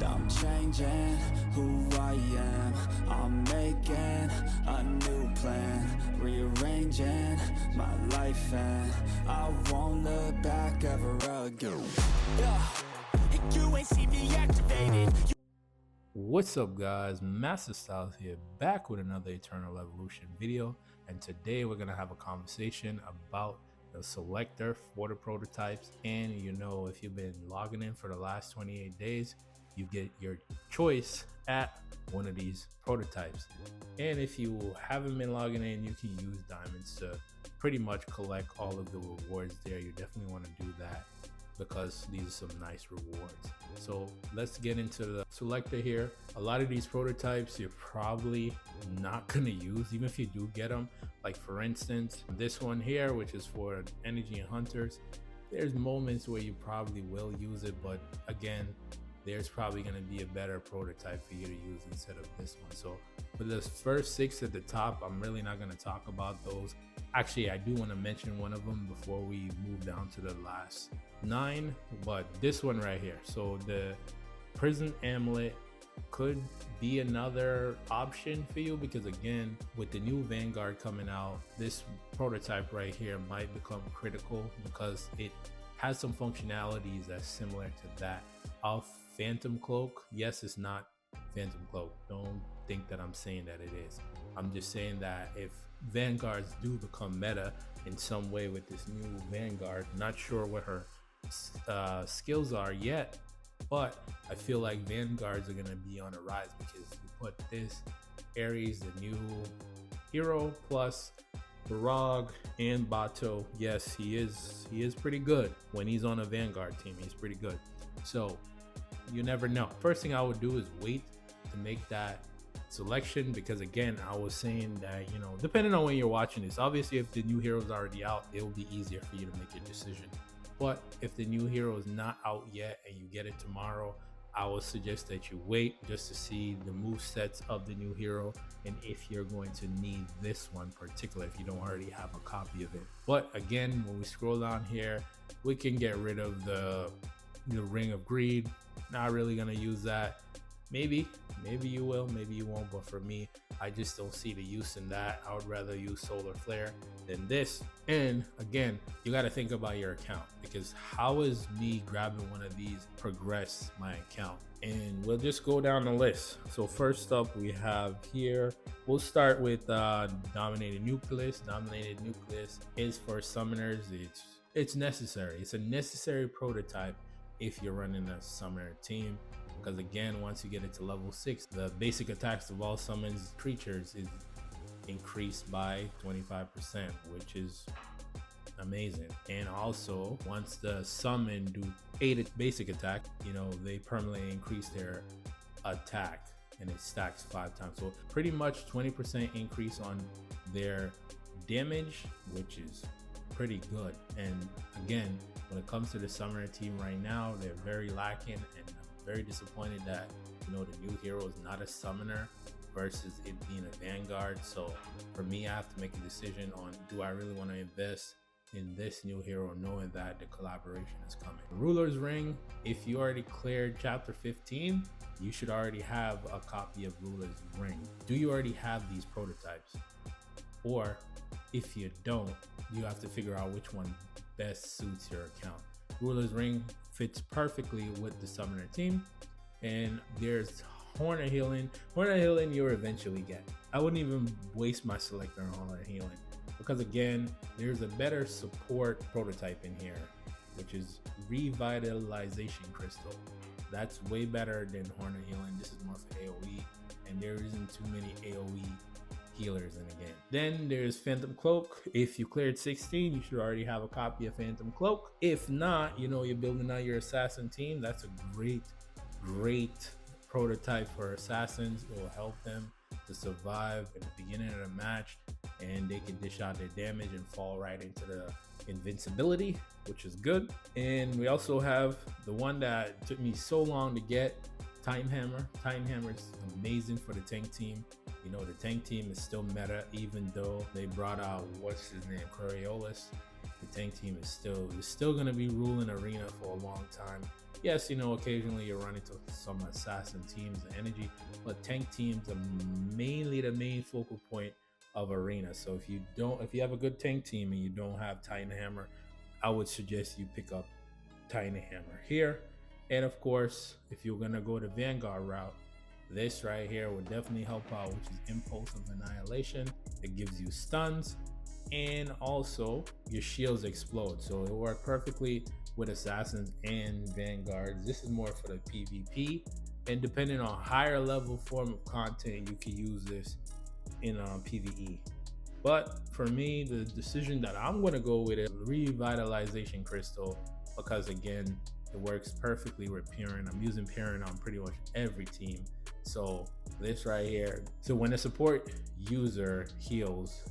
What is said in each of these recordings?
I'm changing who I am. I'm making a new plan, rearranging my life, and I won't look back ever again. You ain't see me activated. What's up guys, Masta here, back with another Eternal Evolution video, and today we're gonna have a conversation about the selector for the prototypes. And you know, if you've been logging in for the last 28 days, you get your choice at one of these prototypes. And if you haven't been logging in, you can use diamonds to pretty much collect all of the rewards there. You definitely want to do that because these are some nice rewards. So let's get into the selector here. A lot of these prototypes you're probably not gonna use, even if you do get them. Like for instance, this one here, which is for energy and hunters, there's moments where you probably will use it, but again, there's probably going to be a better prototype for you to use instead of this one. So for the first 6 at the top, I'm really not going to talk about those. Actually, I do want to mention one of them before we move down to the last 9, but this one right here. So the prison amulet could be another option for you, because again, with the new Vanguard coming out, this prototype right here might become critical because it has some functionalities that's similar to that of Phantom Cloak. Yes, it's not Phantom Cloak. Don't think that I'm saying that it is. I'm just saying that if Vanguards do become meta in some way with this new Vanguard, not sure what her skills are yet, but I feel like Vanguards are going to be on a rise because you put this Ares, the new hero, plus Barag and Bato. Yes, he is pretty good when he's on a Vanguard team. He's pretty good. So you never know. First thing I would do is wait to make that selection, because again, I was saying that, you know, depending on when you're watching this, obviously if the new hero is already out, it will be easier for you to make a decision. But if the new hero is not out yet and you get it tomorrow, I would suggest that you wait just to see the move sets of the new hero and if you're going to need this one particular, if you don't already have a copy of it. But again, when we scroll down here, we can get rid of the Ring of Greed. Not really gonna use that. Maybe you will, maybe you won't, but for me, I just don't see the use in that. I would rather use Solar Flare than this. And again, you got to think about your account, because how is me grabbing one of these progress my account? And we'll just go down the list. So first up we have here, we'll start with Dominated Nucleus. Dominated Nucleus is for summoners. It's necessary. It's a necessary prototype if you're running a summoner team, because again, once you get it to level 6, the basic attacks of all summons creatures is increased by 25%, which is amazing. And also, once the summon do 8 basic attack, you know, they permanently increase their attack and it stacks 5 times. So pretty much 20% increase on their damage, which is pretty good. And again, when it comes to the summoner team right now, they're very lacking, and I'm very disappointed that, you know, the new hero is not a summoner versus it being a Vanguard. So for me, I have to make a decision on, do I really want to invest in this new hero, knowing that the collaboration is coming. Ruler's Ring, if you already cleared chapter 15, you should already have a copy of Ruler's Ring. Do you already have these prototypes? Or if you don't, you have to figure out which one best suits your account. Ruler's Ring fits perfectly with the summoner team. And there's Hornet Healing. Hornet Healing you'll eventually get. I wouldn't even waste my selector on Hornet Healing, because again, there's a better support prototype in here, which is Revitalization Crystal. That's way better than Hornet Healing. This is more for AoE, and there isn't too many AoE healers in the game. Then there's Phantom Cloak. If you cleared 16, you should already have a copy of Phantom Cloak. If not, you know, you're building out your assassin team. That's a great prototype for assassins. It will help them to survive at the beginning of the match, and they can dish out their damage and fall right into the invincibility, which is good. And we also have the one that took me so long to get, Time Hammer. Time Hammer is amazing for the tank team. You know, the tank team is still meta, even though they brought out, what's his name, Coriolis. The tank team is still going to be ruling arena for a long time. Yes, occasionally you're running to some assassin teams and energy, but tank teams are mainly the main focal point of arena. So if you have a good tank team and you don't have Titan Hammer, I would suggest you pick up Titan Hammer here. And of course, if you're gonna go the Vanguard route, this right here will definitely help out, which is Impulse of Annihilation. It gives you stuns, and also your shields explode, so it'll work perfectly with assassins and vanguards. This is more for the PvP, and depending on higher level form of content, you can use this in PvE. But for me, the decision that I'm going to go with is Revitalization Crystal, because again, it works perfectly with Piran. I'm using Piran on pretty much every team. So this right here, so when a support user heals,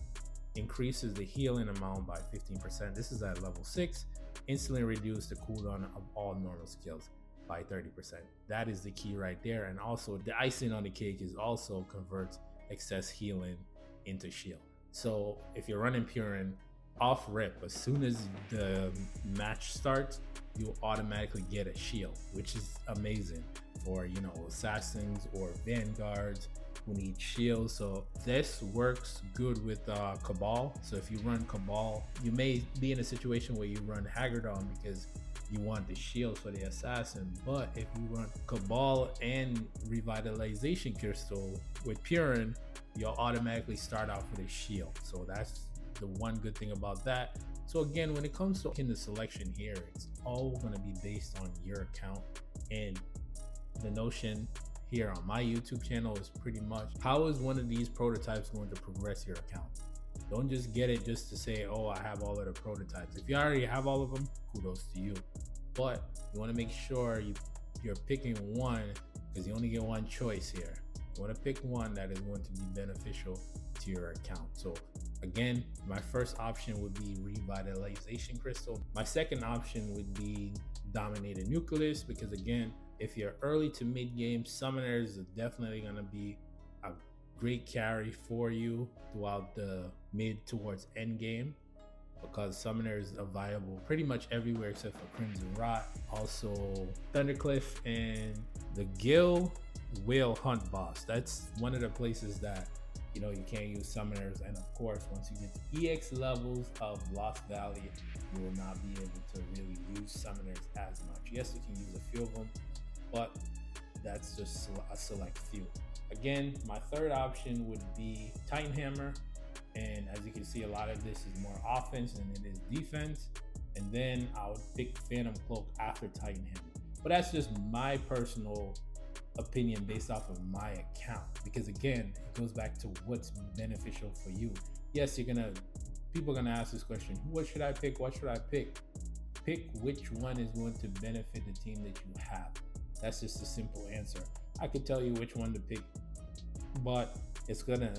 increases the healing amount by 15%. This is at level 6. Instantly reduce the cooldown of all normal skills by 30%. That is the key right there. And also the icing on the cake is also converts excess healing into shield. So if you're running Piran, off rip, as soon as the match starts, you'll automatically get a shield, which is amazing for assassins or vanguards who need shields. So this works good with Cabal. So if you run Cabal, you may be in a situation where you run Haggardon because you want the shields for the assassin. But if you run Cabal and Revitalization Crystal with Piran, you'll automatically start out with a shield. So that's the one good thing about that. So again, when it comes to in the selection here, it's all going to be based on your account. And the notion here on my YouTube channel is pretty much, how is one of these prototypes going to progress your account? Don't just get it just to say, oh, I have all of the prototypes. If you already have all of them, kudos to you. But you want to make sure you're picking one, because you only get one choice here. You want to pick one that is going to be beneficial to your account. So again, my first option would be Revitalization Crystal. My second option would be Dominated Nucleus, because again, if you're early to mid game, Summoners are definitely going to be a great carry for you throughout the mid towards end game, because Summoners are viable pretty much everywhere except for Crimson Rot, also Thundercliff, and the Gil Whale Hunt boss. That's one of the places that you can't use Summoners. And of course, once you get to EX levels of Lost Valley, you will not be able to really use Summoners as much. Yes, you can use a few of them, but that's just a select few. Again, my third option would be Titan Hammer, and as you can see, a lot of this is more offense than it is defense. And then I would pick Phantom Cloak after Titan Hammer, but that's just my personal opinion based off of my account, because again, it goes back to what's beneficial for you. Yes, people are gonna ask this question: what should I pick? What should I pick? Pick which one is going to benefit the team that you have. That's just a simple answer. I could tell you which one to pick, but it's gonna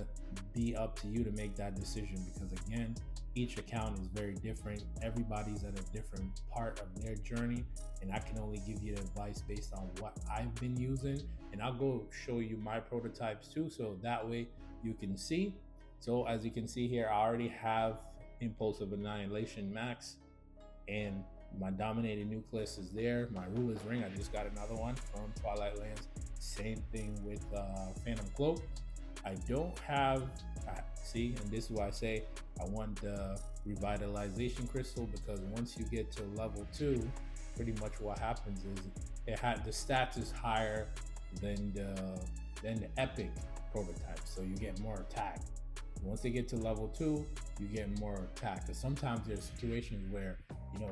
be up to you to make that decision, because again, each account is very different. Everybody's at a different part of their journey, and I can only give you advice based on what I've been using. And I'll go show you my prototypes too, so that way you can see. So as you can see here, I already have Impulse of Annihilation max, and my Dominated Nucleus is there. My Ruler's Ring, I just got another one from Twilight Lands. Same thing with Phantom Cloak. I don't have, see, and this is why I say I want the Revitalization Crystal, because once you get to level 2, pretty much what happens is the stats is higher than the epic prototype, so you get more attack. Once they get to level 2, you get more attack, because sometimes there's situations where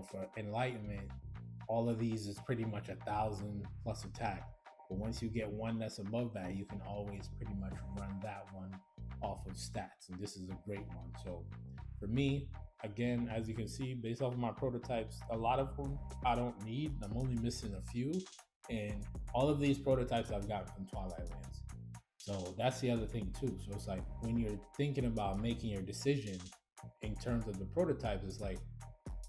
for Enlightenment, all of these is pretty much 1,000 plus attack. But once you get one that's above that, you can always pretty much run that one off of stats, and this is a great one. So for me, again, as you can see, based off of my prototypes, a lot of them I don't need. I'm only missing a few, and all of these prototypes I've got from Twilight Lands. So that's the other thing too. So it's like, when you're thinking about making your decision in terms of the prototypes, it's like,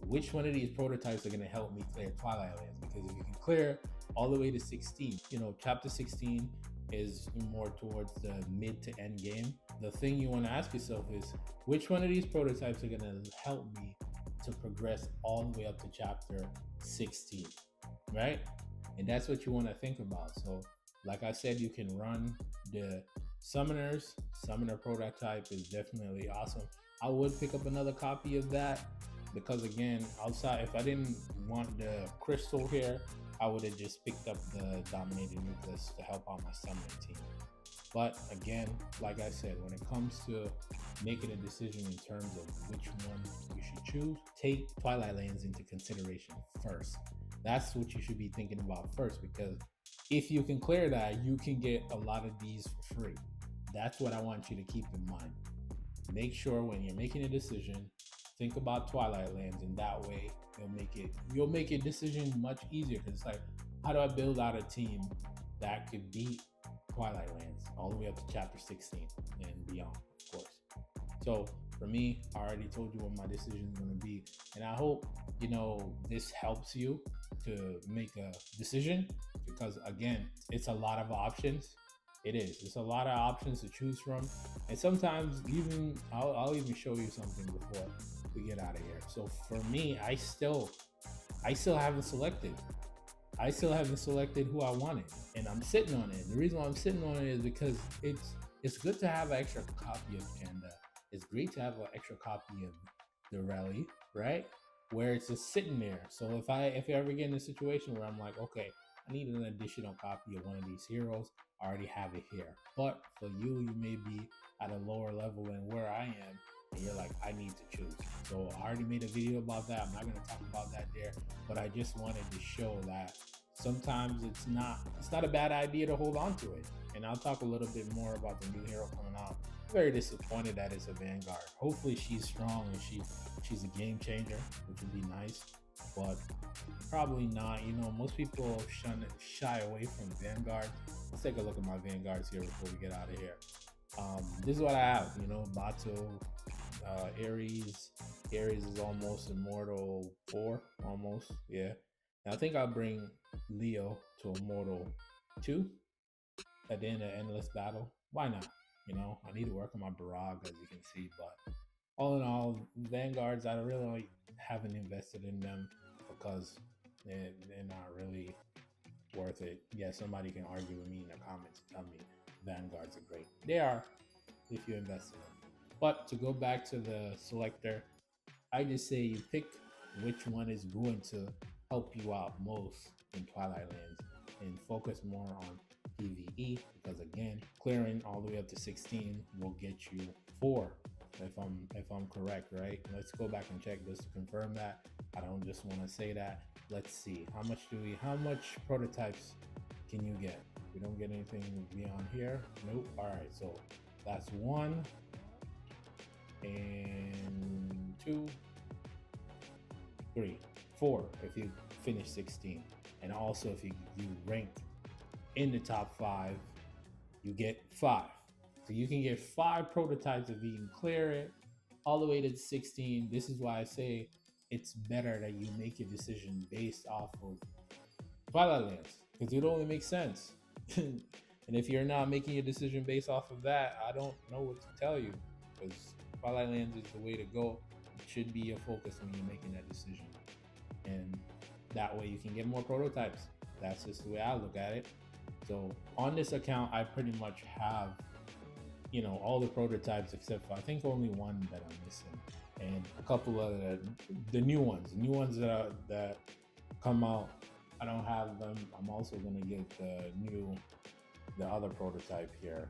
which one of these prototypes are going to help me clear Twilight Lands? Because if you can clear all the way to 16, chapter 16 is more towards the mid to end game. The thing you want to ask yourself is, which one of these prototypes are going to help me to progress all the way up to chapter 16, right? And that's what you want to think about. So like I said, you can run the summoners. Summoner prototype is definitely awesome. I would pick up another copy of that because again, outside, if I didn't want the crystal here, I would have just picked up the dominated nucleus to help out my summoning team. But again, like I said, when it comes to making a decision in terms of which one you should choose, take Twilight Lands into consideration first. That's what you should be thinking about first, because if you can clear that, you can get a lot of these for free. That's what I want you to keep in mind. Make sure when you're making a decision, think about Twilight Lands, and that way you'll make a decision much easier. Because it's like, how do I build out a team that could beat Twilight Lands all the way up to chapter 16 and beyond, of course. So for me, I already told you what my decision is going to be, and I hope this helps you to make a decision, because again, it's a lot of options. It's a lot of options to choose from, and sometimes even I'll even show you something before we get out of here. So for me, I still haven't selected. I still haven't selected who I wanted, and I'm sitting on it. The reason why I'm sitting on it is because it's good to have an extra copy of Panda. It's great to have an extra copy of the Rally, right? Where it's just sitting there. So if you ever get in a situation where I'm like, okay, I need an additional copy of one of these heroes, I already have it here. But for you may be at a lower level than where I am, and you're like, I need to choose. So I already made a video about that. I'm not going to talk about that there, but I just wanted to show that sometimes it's not a bad idea to hold on to it. And I'll talk a little bit more about the new hero coming out. I'm very disappointed that it's a Vanguard. Hopefully she's strong and she's a game changer, which would be nice, but probably not. Most people shy away from Vanguard. Let's take a look at my Vanguards here before we get out of here. This is what I have. Bato, Ares. Ares is almost Immortal 4, almost, yeah. Now, I think I'll bring Leo to Immortal 2 at the end of Endless Battle. Why not? I need to work on my Barrage, as you can see, but all in all, Vanguards, I really haven't invested in them because they're not really worth it. Yeah, somebody can argue with me in the comments and tell me Vanguards are great. They are, if you invest in them. But to go back to the selector, I just say you pick which one is going to help you out most in Twilight Lands and focus more on PvE, because again, clearing all the way up to 16 will get you 4 if I'm correct, right? Let's go back and check just to confirm that. I don't just want to say that. Let's see, how much prototypes can you get? We don't get anything beyond here. Nope. All right, so that's 1 and 2, 3, 4 if you finish 16. And also if you ranked in the top 5, you get 5. So you can get 5 prototypes if you can clear it all the way to 16. This is why I say it's better that you make a decision based off of Twilight Lands, because it only makes sense. And if you're not making a decision based off of that, I don't know what to tell you, because Twilight Lands is the way to go. It should be your focus when you're making that decision, and that way you can get more prototypes. That's just the way I look at it. So on this account, I pretty much have all the prototypes except for I think only one that I'm missing, and a couple of the new ones that come out. I don't have them. I'm also gonna get the other prototype here,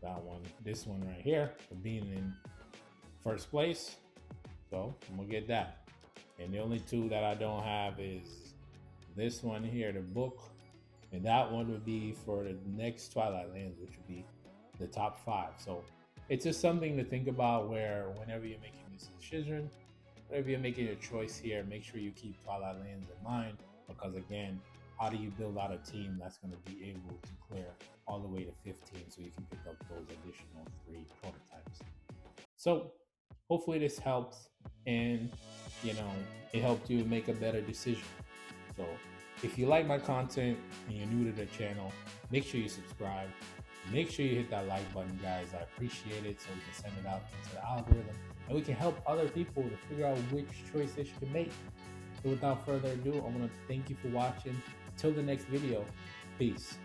that one, this one right here, for being in first place. So I'm gonna get that. And the only 2 that I don't have is this one here, the book, and that one would be for the next Twilight Lands, which would be the top 5. So it's just something to think about, where whenever you're making this decision, whenever you're making a choice here, make sure you keep Twilight Lands in mind, because again, how do you build out a team that's going to be able to clear all the way to 15 so you can pick up those additional 3 prototypes? So hopefully this helps, and it helped you make a better decision. So if you like my content and you're new to the channel, make sure you subscribe. Make sure you hit that like button, guys. I appreciate it, so we can send it out into the algorithm and we can help other people to figure out which choice they should make. So without further ado, I want to thank you for watching. until the next video, peace.